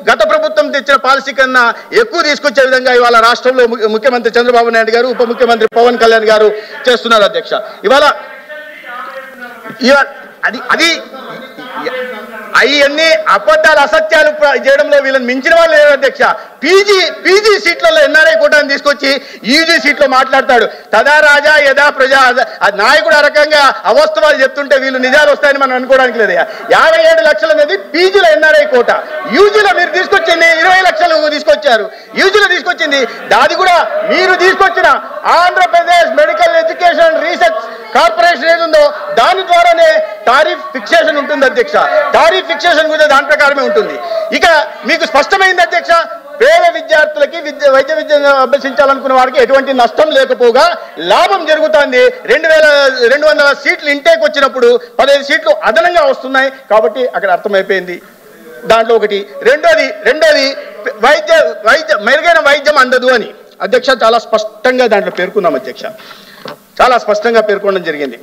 గత ప్రభుత్వం తెచ్చిన పాలసీ కన్నా ఎక్కువ తీసుకొచ్చే విధంగా ఇవాళ రాష్ట్రంలో ముఖ్యమంత్రి చంద్రబాబు నాయుడు గారు, ఉప ముఖ్యమంత్రి పవన్ కళ్యాణ్ గారు చేస్తున్నారు అధ్యక్ష. ఇవాళ అది అవన్నీ అబద్ధాలు అసత్యాలు చేయడంలో వీళ్ళని మించిన వాళ్ళు లేరు అధ్యక్ష. పీజీ సీట్లలో ఎన్ఆర్ఐ కోటాను తీసుకొచ్చి యూజీ సీట్లో మాట్లాడతాడు. తదా రాజా యదా ప్రజా. నాయకుడు ఆ రకంగా అవాస్తవాలు చెప్తుంటే వీళ్ళు నిజాలు వస్తాయని మనం అనుకోవడానికి లేదు. 57 లక్షల అనేది పీజీలో ఎన్ఆర్ఐ కోట. యూజీలో మీరు తీసుకొచ్చింది 20 లక్షలు తీసుకొచ్చారు. యూజీలో తీసుకొచ్చింది అది కూడా మీరు తీసుకొచ్చిన Andhra Pradesh medical education research corporation ఏదుందో దాని ద్వారానే టారిఫ్ ఫిక్సేషన్ ఉంటుంది అధ్యక్ష. టారిఫ్ ఫిక్సేషన్ కూడా దాని ప్రకారమే ఉంటుంది. ఇక మీకు స్పష్టమైంది అధ్యక్ష, పేద విద్యార్థులకి వైద్య విద్య అభ్యసించాలనుకున్న వారికి ఎటువంటి నష్టం లేకపోగా లాభం జరుగుతుంది. 2200 సీట్లు ఇంటేక్ వచ్చినప్పుడు 15 సీట్లు అదనంగా వస్తున్నాయి కాబట్టి అక్కడ అర్థమైపోయింది. దాంట్లో ఒకటి. రెండోది మెరుగైన వైద్యం అందదు అని అధ్యక్ష చాలా స్పష్టంగా దాంట్లో పేర్కొన్నాం అధ్యక్ష. చాలా స్పష్టంగా పేర్కొనడం జరిగింది.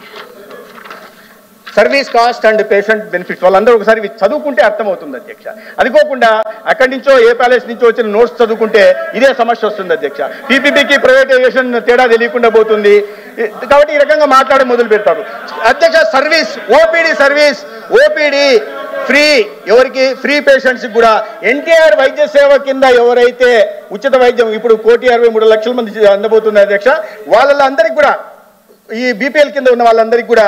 Service cost and patient benefits వాళ్ళందరూ ఒకసారి చదువుకుంటే అర్థమవుతుంది అధ్యక్ష. అనుకోకుండా అక్కడి నుంచో ఏ ప్యాలెస్ నుంచో వచ్చిన నోట్స్ చదువుకుంటే ఇదే సమస్య వస్తుంది అధ్యక్ష. పీపీపీకి ప్రైవేటైజేషన్ తేడా తెలియకుండా పోతుంది కాబట్టి ఈ రకంగా మాట్లాడి మొదలు పెడతారు అధ్యక్ష. సర్వీస్ ఓపీడీ ఫ్రీ, ఎవరికి? ఫ్రీ పేషెంట్స్ కూడా. ఎన్టీఆర్ వైద్య సేవ కింద ఎవరైతే ఉచిత వైద్యం ఇప్పుడు 1,63,00,000 మంది అందబోతుంది అధ్యక్ష. వాళ్ళందరికీ కూడా ఈ బీపీఎల్ కింద ఉన్న వాళ్ళందరికీ కూడా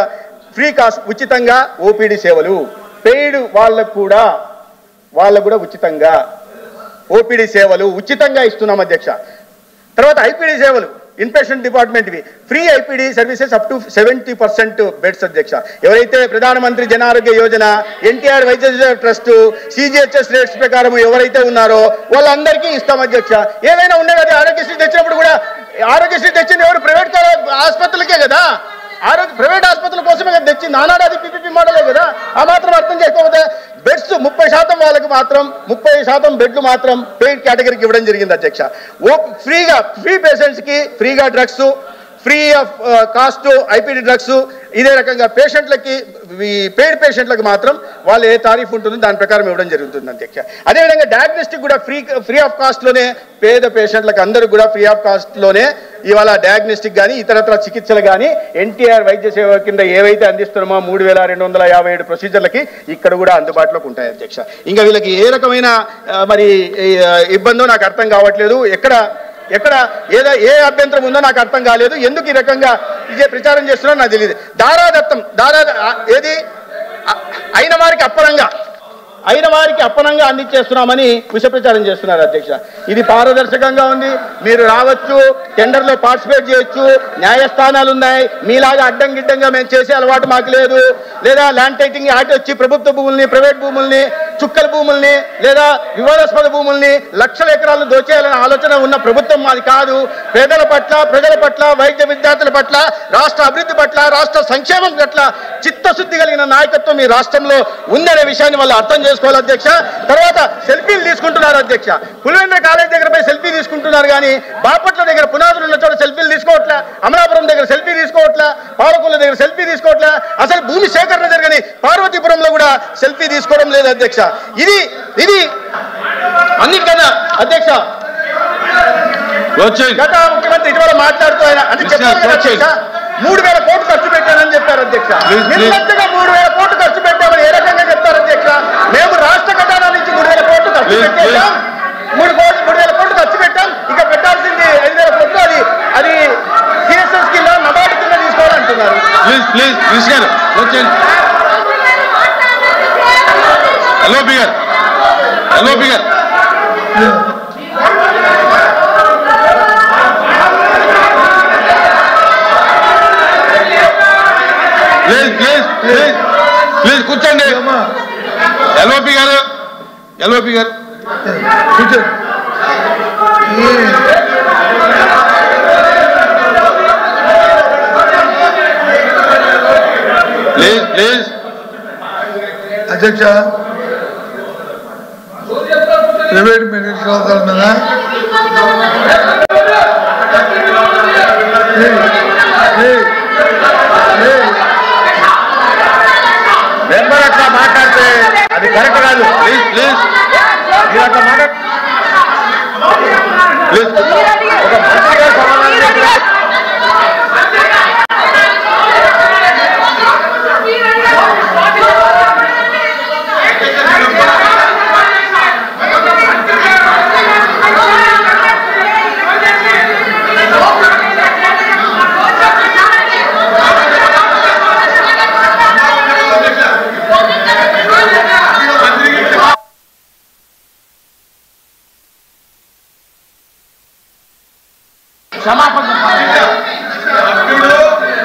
ఫ్రీ కాస్ట్ ఉచితంగా ఓపీడీ సేవలు. పెయిడ్ వాళ్ళకు కూడా ఉచితంగా ఓపీడీ సేవలు ఉచితంగా ఇస్తున్నాం అధ్యక్ష. తర్వాత ఐపీడీ సేవలు ఇన్పేషెంట్ డిపార్ట్మెంట్వి free IPD services up to 70% beds అధ్యక్ష. ఎవరైతే ప్రధానమంత్రి జన ఆరోగ్య యోజన, ఎన్టీఆర్ వైద్య ట్రస్ట్, సిజిహెచ్ఎస్ రేట్స్ ప్రకారం ఎవరైతే ఉన్నారో వాళ్ళందరికీ ఇస్తాం అధ్యక్ష. ఏదైనా ఉండేది ఆరోగ్యశ్రీ తెచ్చినప్పుడు కూడా ఆరోగ్యశ్రీ తెచ్చింది ఎవరు? ప్రైవేట్ ఆసుపత్రులకే కదా. ప్రైవేట్ ఆసుపత్రుల కోసమే కదా తెచ్చింది. నానాది పీపీపీ మోడలే కదా. ఆ మాత్రం అర్థం చేసుకోకపోతే బెడ్స్ 30% వాళ్ళకి మాత్రం 30% బెడ్లు మాత్రం పెయిడ్ కేటగిరీకి ఇవ్వడం జరిగింది అధ్యక్ష. ఫ్రీ పేషెంట్స్కి ఫ్రీగా drugs, free of cost IPD drugs. ఇదే రకంగా పేషెంట్లకి పెయిడ్ పేషెంట్లకు మాత్రం వాళ్ళు ఏ తారీఫ్ ఉంటుందో దాని ప్రకారం ఇవ్వడం జరుగుతుంది అధ్యక్ష. అదేవిధంగా డయాగ్నోస్టిక్ కూడా ఫ్రీ ఆఫ్ కాస్ట్లోనే పేద పేషెంట్లకు అందరూ కూడా ఫ్రీ ఆఫ్ కాస్ట్లోనే ఇవాళ డయాగ్నోస్టిక్ కానీ ఇతరత్ర చికిత్సలు కానీ ఎన్టీఆర్ వైద్య సేవ కింద ఏవైతే అందిస్తున్నామో 3,257 ప్రొసీజర్లకి ఇక్కడ కూడా అందుబాటులోకి ఉంటాయి అధ్యక్ష. ఇంకా వీళ్ళకి ఏ రకమైన మరి ఇబ్బందో నాకు అర్థం కావట్లేదు. ఎక్కడ ఏ అభ్యంతరం ఉందో నాకు అర్థం కాలేదు. ఎందుకు ఈ రకంగా ఇదే ప్రచారం చేస్తున్నారో నాకు తెలియదు. ఏది అయిన వారికి అప్పనంగా అందించేస్తున్నామని విష ప్రచారం చేస్తున్నారు అధ్యక్ష. ఇది పారదర్శకంగా ఉంది. మీరు రావచ్చు, టెండర్లో పార్టిసిపేట్ చేయొచ్చు, న్యాయస్థానాలు ఉన్నాయి. మీలాగా అడ్డంగిడ్డంగా మేము చేసే అలవాటు మాకు లేదు. లేదా ల్యాండ్ టైటింగ్ యాక్ట్ వచ్చి ప్రభుత్వ భూముల్ని, ప్రైవేట్ భూముల్ని, చుక్కల భూముల్ని లేదా వివాదాస్పద భూముల్ని లక్షల ఎకరాలను దోచేయాలనే ఆలోచన ఉన్న ప్రభుత్వం మాది కాదు. ప్రజల పట్ల వైద్య విద్యార్థుల పట్ల, రాష్ట్ర అభివృద్ధి పట్ల, రాష్ట్ర సంక్షేమం పట్ల చిత్తశుద్ధి కలిగిన నాయకత్వం ఈ రాష్ట్రంలో ఉందనే విషయాన్ని వాళ్ళు అర్థం చేసుకోవాలి అధ్యక్ష. తర్వాత సెల్ఫీలు తీసుకుంటున్నారు అధ్యక్ష. పులివెందుల కాలేజ్ దగ్గర పోయి సెల్ఫీ తీసుకుంటున్నారు కానీ బాపట్ల దగ్గర పునాదులు ఉన్న చోట సెల్ఫీలు తీసుకోవట్లే, అమలాపురం దగ్గర సెల్ఫీ తీసుకోవట్లే, పాలకొల్లు దగ్గర సెల్ఫీ తీసుకోవట్లే, అసలు భూమి సేకరణ జరగని పార్వతీపురంలో కూడా సెల్ఫీ తీసుకోవడం లేదు అధ్యక్ష. ఇది అన్నిటికన్నా అధ్యక్ష గత ముఖ్యమంత్రి ఇటీవల మాట్లాడుతూ ఆయన అంటే చెప్పారు 3,000 కోట్లు ఖర్చు పెట్టానని చెప్పారు అధ్యక్ష. నిర్లక్ష్యంగా 3,000 కోట్లు ఖర్చు పెట్టామని ఏ రకంగా చెప్తారు అధ్యక్ష? మేము రాష్ట్ర ఖజానా నుంచి 3,000 కోట్లు ఖర్చు పెట్టాం. 3,000 కోట్లు ఖర్చు పెట్టాం. ఇక పెట్టాల్సింది 5,000 కోట్లు. అది సిఎస్ఎస్ కింద నబార్డు కింద తీసుకోవాలంటున్నారు. ప్లీజ్ కూర్చోండి. ఎల్ఓపి గారు కూర్చోండి. ప్లీజ్ అధ్యక్ష, ప్రైవేట్ మెడికల్ షాపుల మీద మెంబర్ అట్లా మాట్లాడితే అది కరెక్ట్ కాదు. ప్లీజ్ మీరు అట్లా మాట ప్లీజ్ ఒక మంత్రిగా సమాధానం చెప్పండి.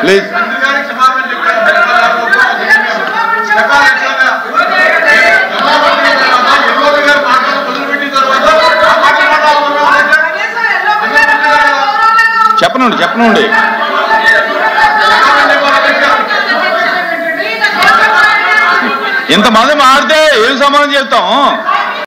ప్లీజ్ చెప్పనండి ఇంతమంది మారితే ఏం సమాధానం చెప్తాం.